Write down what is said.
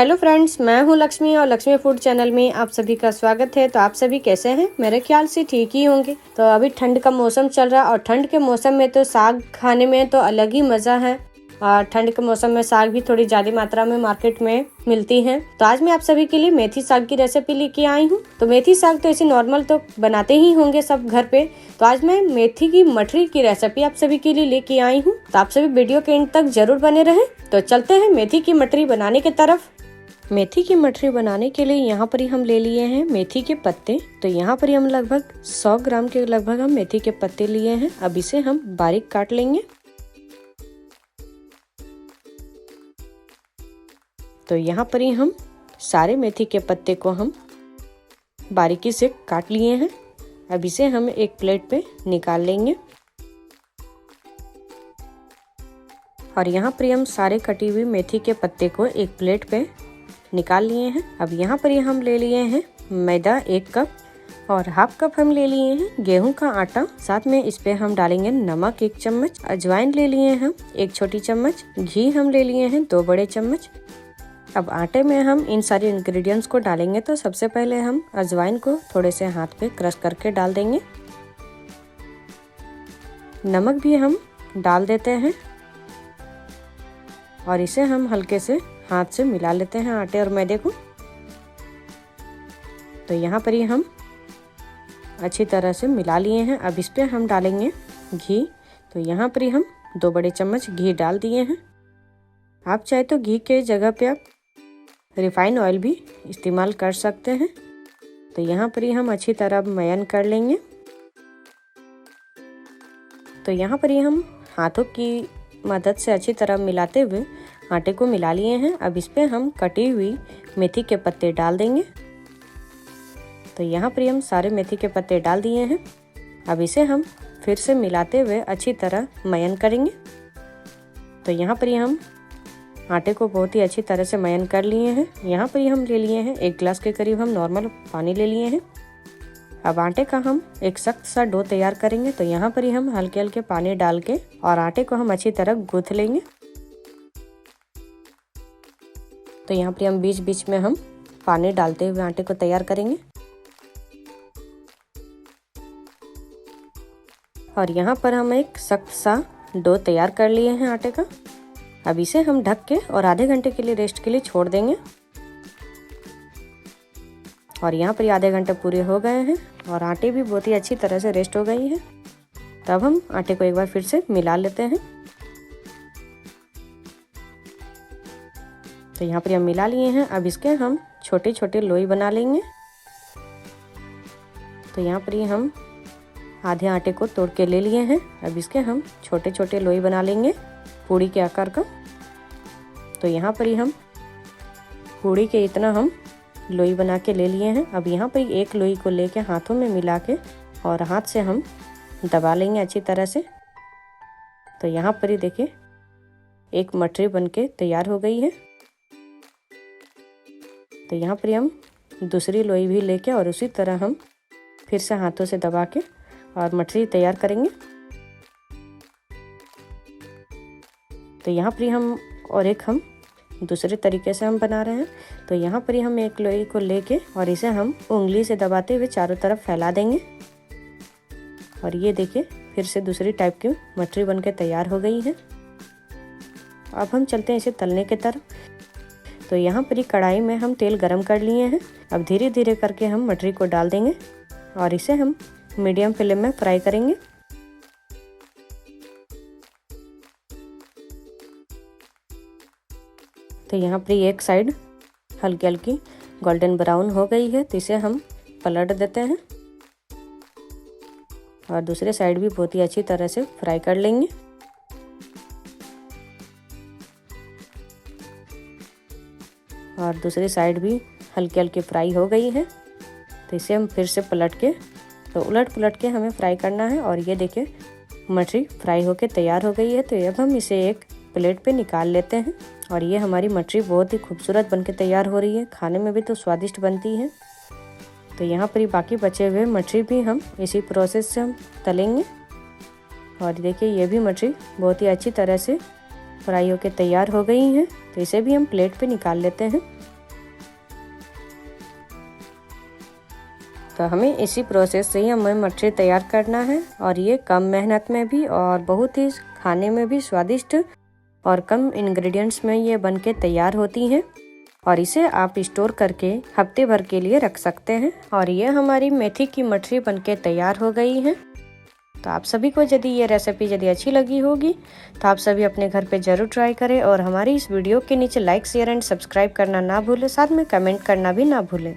Hello friends, मैं हूं लक्ष्मी और लक्ष्मी फूड चैनल में आप सभी का स्वागत है। तो आप सभी कैसे हैं? मेरे ख्याल से ठीक ही होंगे। तो अभी ठंड का मौसम चल रहा है और ठंड के मौसम में तो साग खाने में तो अलग ही मज़ा है। और ठंड के मौसम में साग भी थोड़ी ज़्यादा मात्रा में मार्केट में मिलती है। तो आज मैं आप सभी के लिए मेथी साग की रेसिपी लेके आई हूँ। तो मेथी साग तो ऐसे नॉर्मल तो बनाते ही होंगे सब घर पे। तो आज मैं मेथी की मठरी की रेसिपी आप सभी के लिए लेके आई हूँ। तो आप सभी वीडियो के एंड तक जरूर बने रहें। तो चलते हैं मेथी की मठरी बनाने की तरफ। मेथी की मठरी बनाने के लिए यहाँ पर ही हम ले लिए हैं मेथी के पत्ते। तो यहाँ पर ही हम लगभग 100 ग्राम के लगभग हम मेथी के पत्ते लिए हैं। अब इसे हम बारीक काट लेंगे। तो यहाँ पर ही हम सारे मेथी के पत्ते को हम बारीकी से काट लिए हैं। अब इसे हम एक प्लेट पे निकाल लेंगे। और यहाँ पर हम सारे कटी हुई मेथी के पत्ते को एक प्लेट पे निकाल लिए हैं। अब यहाँ पर हम ले लिए हैं मैदा 1 कप और हाफ कप हम ले लिए हैं गेहूं का आटा। साथ में इस पे हम डालेंगे नमक 1 चम्मच, अजवाइन ले लिए हम 1 छोटी चम्मच, घी हम ले लिए हैं 2 बड़े चम्मच। अब आटे में हम इन सारे इंग्रेडिएंट्स को डालेंगे। तो सबसे पहले हम अजवाइन को थोड़े से हाथ पे क्रश करके डाल देंगे। नमक भी हम डाल देते हैं और इसे हम हल्के से हाथ से मिला लेते हैं आटे और मैदे को। तो यहाँ पर ही हम अच्छी तरह से मिला लिए हैं। अब इस पे हम डालेंगे घी। तो यहाँ पर ही हम 2 बड़े चम्मच घी डाल दिए हैं। आप चाहे तो घी के जगह पे आप रिफाइंड ऑयल भी इस्तेमाल कर सकते हैं। तो यहाँ पर ही हम अच्छी तरह मयन कर लेंगे। तो यहाँ पर ही हम हाथों की मदद से अच्छी तरह मिलाते हुए आटे को मिला लिए हैं। अब इस पे हम कटी हुई मेथी के पत्ते डाल देंगे। तो यहाँ पर हम सारे मेथी के पत्ते डाल दिए हैं। अब इसे हम फिर से मिलाते हुए अच्छी तरह मयन करेंगे। तो यहाँ पर हम आटे को बहुत ही अच्छी तरह से मयन कर लिए हैं। यहाँ पर हम ले लिए हैं 1 गिलास के करीब हम नॉर्मल पानी ले लिए हैं। अब आटे का हम एक सख्त सा डो तैयार करेंगे। तो यहाँ पर हम हल्के हल्के पानी डाल के और आटे को हम अच्छी तरह गूंथ लेंगे। तो यहाँ पर हम बीच बीच में हम पानी डालते हुए आटे को तैयार करेंगे। और यहाँ पर हम एक सख्त सा डो तैयार कर लिए हैं आटे का। अब इसे हम ढक के और आधे घंटे के लिए रेस्ट के लिए छोड़ देंगे। और यहाँ पर आधे घंटे पूरे हो गए हैं और आटे भी बहुत ही अच्छी तरह से रेस्ट हो गई है। तब हम आटे को एक बार फिर से मिला लेते हैं। तो यहाँ पर हम मिला लिए हैं। अब इसके हम छोटे छोटे लोई बना लेंगे। तो यहाँ पर हम आधे आटे को तोड़ के ले लिए हैं। अब इसके हम छोटे छोटे लोई बना लेंगे पूड़ी के आकार का। तो यहाँ पर हम पूड़ी के इतना हम लोई बना के ले लिए हैं। अब यहाँ पर एक लोई को लेके हाथों में मिला के और हाथ से हम दबा लेंगे अच्छी तरह से। तो यहाँ पर देखिए एक मठरी बनके तैयार हो गई है। तो यहाँ पर हम दूसरी लोई भी लेके और उसी तरह हम फिर से हाथों से दबा के और मठरी तैयार करेंगे। तो यहाँ पर हम और एक हम दूसरे तरीके से हम बना रहे हैं। तो यहाँ पर हम एक लोई को लेके और इसे हम उंगली से दबाते हुए चारों तरफ फैला देंगे। और ये देखिए फिर से दूसरी टाइप की मठरी बनके तैयार हो गई है। अब हम चलते हैं इसे तलने की तरफ। तो यहाँ पर कढ़ाई में हम तेल गरम कर लिए हैं। अब धीरे धीरे करके हम मठरी को डाल देंगे और इसे हम मीडियम फ्लेम में फ्राई करेंगे। तो यहाँ पर एक साइड हल्की हल्की गोल्डन ब्राउन हो गई है। तो इसे हम पलट देते हैं और दूसरे साइड भी बहुत ही अच्छी तरह से फ्राई कर लेंगे। और दूसरी साइड भी हल्की हल्की फ्राई हो गई है। तो इसे हम फिर से पलट के तो उलट पुलट के हमें फ्राई करना है। और ये देखिए मठरी फ्राई होके तैयार हो गई है। तो अब हम इसे एक प्लेट पे निकाल लेते हैं। और ये हमारी मठरी बहुत ही खूबसूरत बनके तैयार हो रही है। खाने में भी तो स्वादिष्ट बनती है। तो यहाँ पर बाकी बचे हुए मठरी भी हम इसी प्रोसेस से हम तलेंगे। और देखिए ये भी मठरी बहुत ही अच्छी तरह से फ्राई होके तैयार हो गई है। तो इसे भी हम प्लेट पे निकाल लेते हैं। तो हमें इसी प्रोसेस से ही हमें मठरी तैयार करना है और ये कम मेहनत में भी और बहुत ही खाने में भी स्वादिष्ट और कम इंग्रेडिएंट्स में ये बनके तैयार होती हैं और इसे आप स्टोर करके हफ्ते भर के लिए रख सकते हैं। और ये हमारी मेथी की मठरी बनके तैयार हो गई है। तो आप सभी को यदि ये रेसिपी यदि अच्छी लगी होगी तो आप सभी अपने घर पे जरूर ट्राई करें और हमारी इस वीडियो के नीचे लाइक, शेयर एंड सब्सक्राइब करना ना भूलें, साथ में कमेंट करना भी ना भूलें।